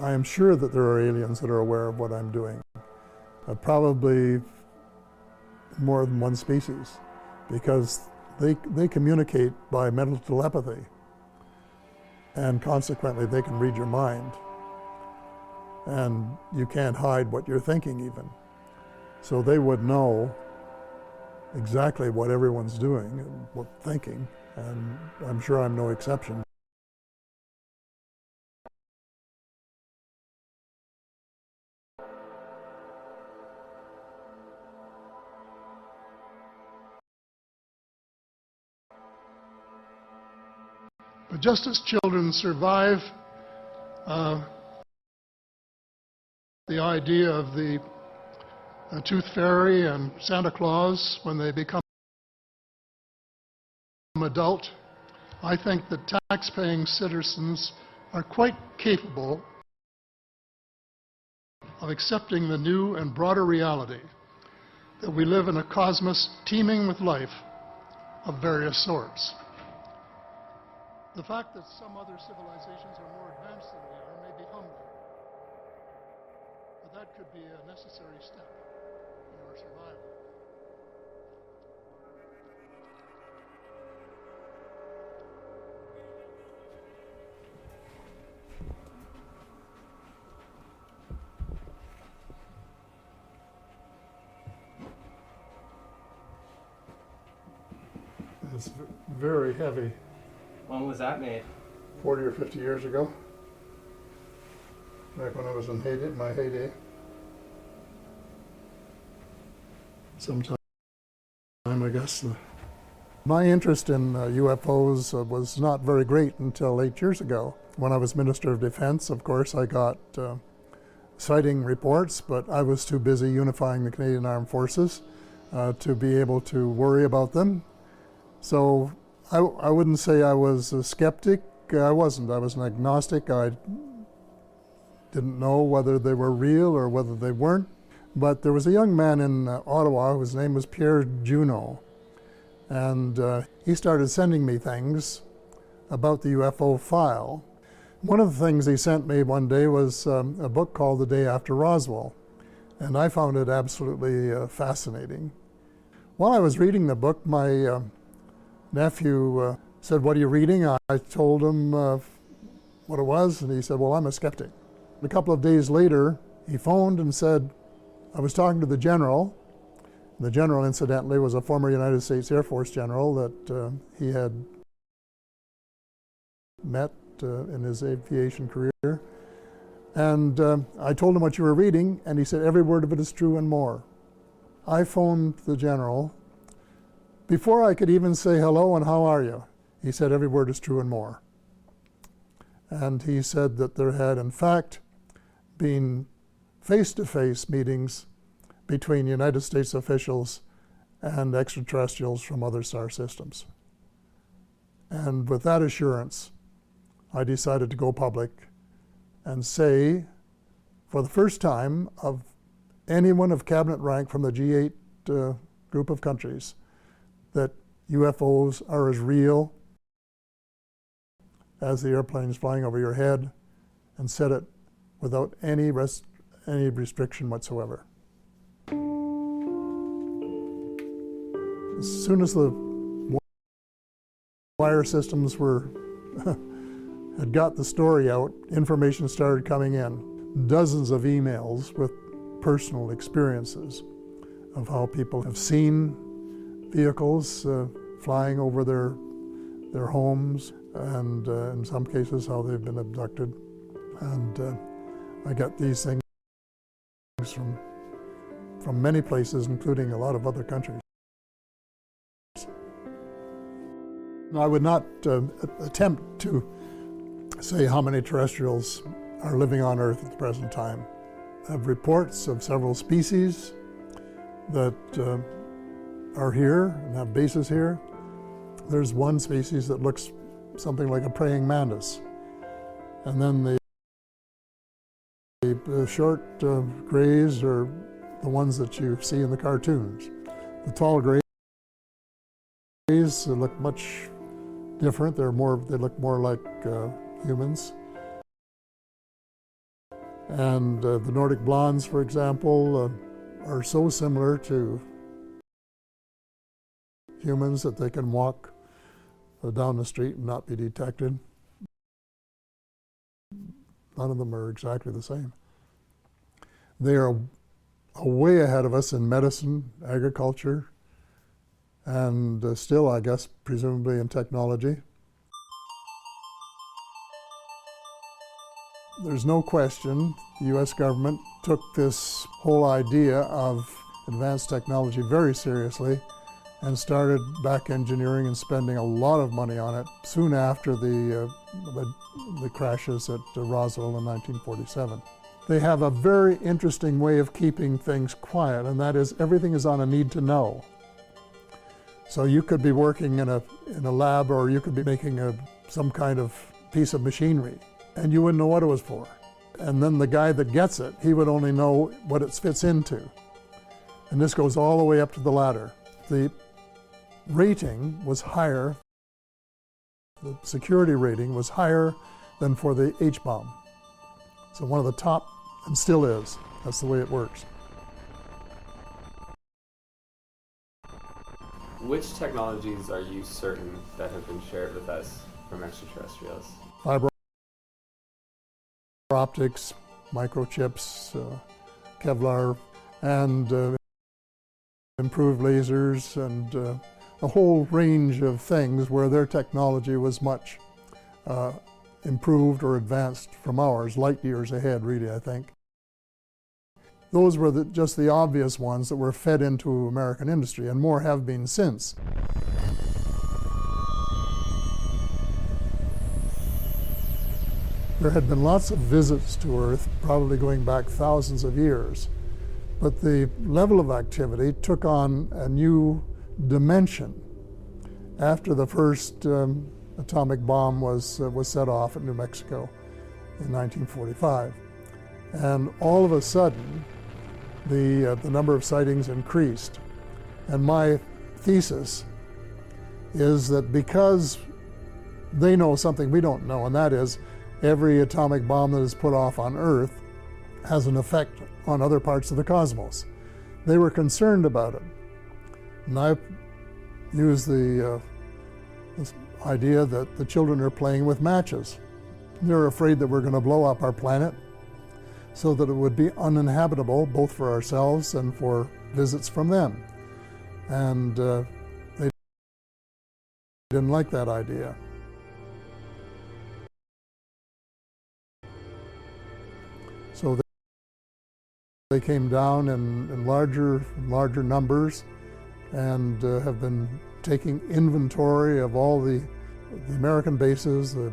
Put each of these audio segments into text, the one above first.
I am sure that there are aliens that are aware of what I'm doing. Probably more than one species, because they communicate by mental telepathy, and consequently they can read your mind, and you can't hide what you're thinking even. So they would know exactly what everyone's doing and what thinking, and I'm sure I'm no exception. But just as children survive the idea of the Tooth Fairy and Santa Claus when they become adult, I think that tax-paying citizens are quite capable of accepting the new and broader reality that we live in a cosmos teeming with life of various sorts. The fact that some other civilizations are more advanced than we are may be humbling, but that could be a necessary step in our survival. It's very heavy. When was that made? 40 or 50 years ago, back when I was in my heyday. Sometime, I guess. My interest in UFOs was not very great until 8 years ago. When I was Minister of Defense, of course, I got sighting reports, but I was too busy unifying the Canadian Armed Forces to be able to worry about them. So I wouldn't say I was a skeptic. I wasn't. I was an agnostic. I didn't know whether they were real or whether they weren't. But there was a young man in Ottawa whose name was Pierre Juno. And he started sending me things about the UFO file. One of the things he sent me one day was a book called The Day After Roswell. And I found it absolutely fascinating. While I was reading the book, my nephew said, "What are you reading?" I told him what it was, and he said, "Well, I'm a skeptic." A couple of days later, he phoned and said, I was talking to the general. The general, incidentally, was a former United States Air Force general that he had met in his aviation career. And I told him what you were reading, and he said, "Every word of it is true and more." I phoned the general. Before I could even say hello and how are you, he said, "Every word is true and more." And he said that there had, in fact, been face-to-face meetings between United States officials and extraterrestrials from other star systems. And with that assurance, I decided to go public and say, for the first time, of anyone of cabinet rank from the G8 group of countries, that UFOs are as real as the airplanes flying over your head, and said it without any restriction whatsoever. As soon as the wire systems had got the story out, information started coming in. Dozens of emails with personal experiences of how people have seen vehicles flying over their homes, and in some cases how they've been abducted. And I got these things from many places, including a lot of other countries. I would not attempt to say how many terrestrials are living on Earth at the present time. I have reports of several species that are here and have bases here. There's one species that looks something like a praying mantis. And then the short grays are the ones that you see in the cartoons. The tall grays look much different. They look more like humans. And the Nordic blondes, for example, are so similar to humans that they can walk down the street and not be detected. None of them are exactly the same. They are way ahead of us in medicine, agriculture, and still, I guess, presumably in technology. There's no question the U.S. government took this whole idea of advanced technology very seriously and started back engineering and spending a lot of money on it soon after the crashes at Roswell in 1947. They have a very interesting way of keeping things quiet, and that is everything is on a need to know. So you could be working in a lab, or you could be making some kind of piece of machinery, and you wouldn't know what it was for. And then the guy that gets it, he would only know what it fits into. And this goes all the way up to the ladder. The rating was higher, the security rating was higher than for the H-bomb. So one of the top, and still is. That's the way it works. Which technologies are you certain that have been shared with us from extraterrestrials? Fiber optics, microchips, Kevlar, and improved lasers, and a whole range of things where their technology was much improved or advanced from ours, light years ahead, really, I think. Those were just the obvious ones that were fed into American industry, and more have been since. There had been lots of visits to Earth, probably going back thousands of years, but the level of activity took on a new dimension after the first atomic bomb was set off at New Mexico in 1945. And all of a sudden, the number of sightings increased. And my thesis is that because they know something we don't know, and that is every atomic bomb that is put off on Earth has an effect on other parts of the cosmos. They were concerned about it. And I used this idea that the children are playing with matches. They're afraid that we're going to blow up our planet so that it would be uninhabitable both for ourselves and for visits from them. And they didn't like that idea. So they came down in larger numbers and have been taking inventory of all the American bases, the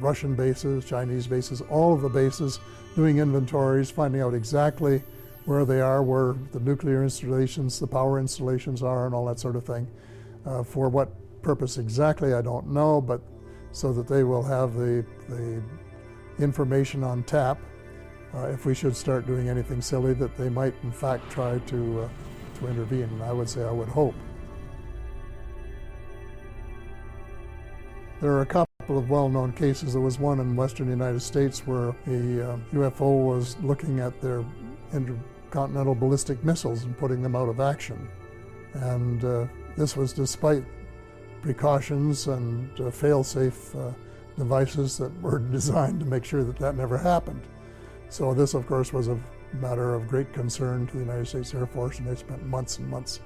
Russian bases, Chinese bases, all of the bases, doing inventories, finding out exactly where they are, where the nuclear installations, the power installations are, and all that sort of thing. For what purpose exactly, I don't know, but so that they will have the information on tap if we should start doing anything silly, that they might in fact try to intervene. And I would say, I would hope. There are a couple of well-known cases. There was one in western United States where a UFO was looking at their intercontinental ballistic missiles and putting them out of action. And this was despite precautions and fail-safe devices that were designed to make sure that that never happened. So this, of course, was a matter of great concern to the United States Air Force, and they spent months and months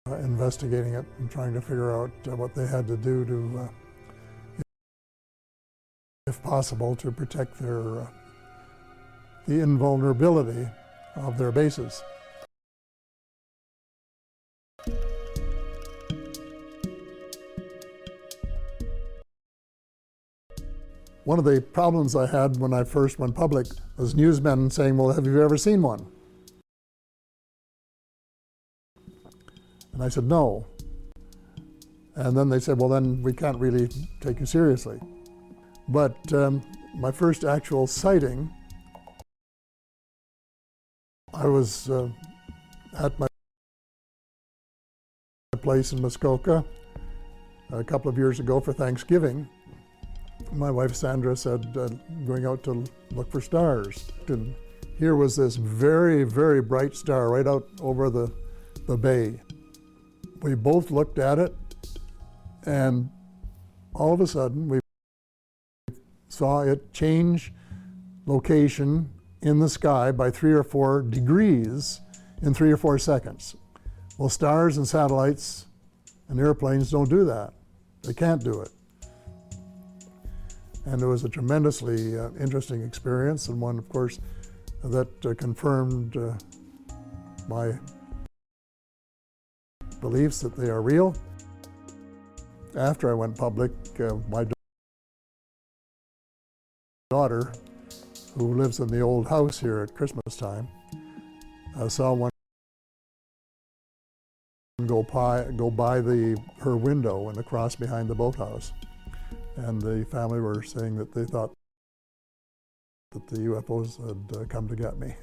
investigating it and trying to figure out what they had to do to, if possible, to protect the invulnerability of their bases. One of the problems I had when I first went public was newsmen saying, well, have you ever seen one? And I said, no. And then they said, well, then we can't really take you seriously. But my first actual sighting, I was at my place in Muskoka a couple of years ago for Thanksgiving. My wife Sandra said, going out to look for stars. And here was this very, very bright star right out over the bay. We both looked at it, and all of a sudden we saw it change location in the sky by 3 or 4 degrees in 3 or 4 seconds. Well, stars and satellites and airplanes don't do that. They can't do it. And it was a tremendously interesting experience, and one, of course, that confirmed my beliefs that they are real. After I went public, my daughter, who lives in the old house here at Christmas time, saw one go by her window and across behind the boathouse. And the family were saying that they thought that the UFOs had come to get me.